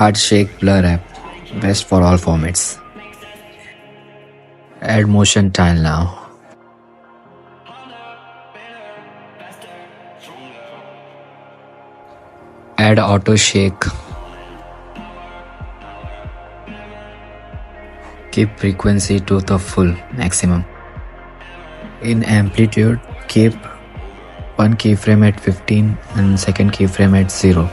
Hard shake blur app, best for all formats. Add motion tile now. Add auto shake. Keep frequency to the full maximum. In amplitude, keep one keyframe at 15 and second keyframe at 0.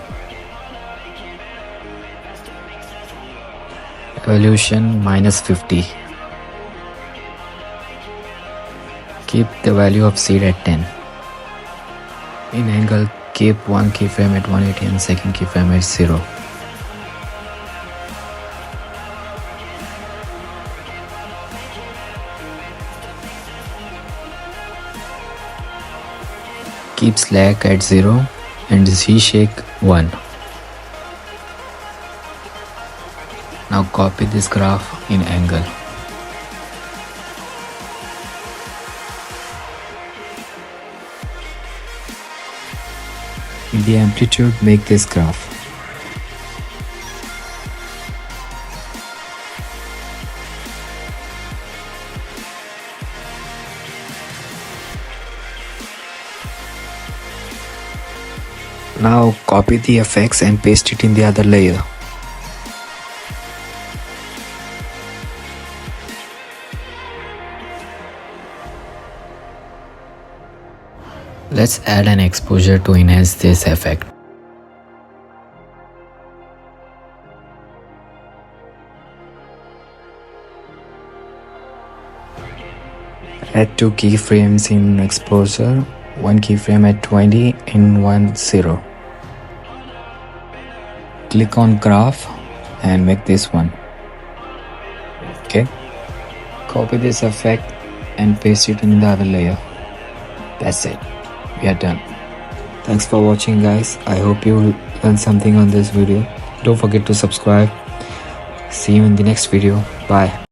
Evolution -50. Keep the value of seed at 10. In angle, keep one keyframe at 180 and second keyframe at 0. Keep slack at 0 and Z-shake 1. Now copy this graph in angle. In the amplitude, make this graph. Now copy the effects and paste it in the other layer. Let's add an exposure to enhance this effect. Add 2 keyframes in exposure, one keyframe at 20 and 10. Click on graph and make this one. Okay. Copy this effect and paste it in the other layer. That's it. We are done. Thanks for watching, guys. I hope you learned something on this video. Don't forget to subscribe. See you in the next video. Bye.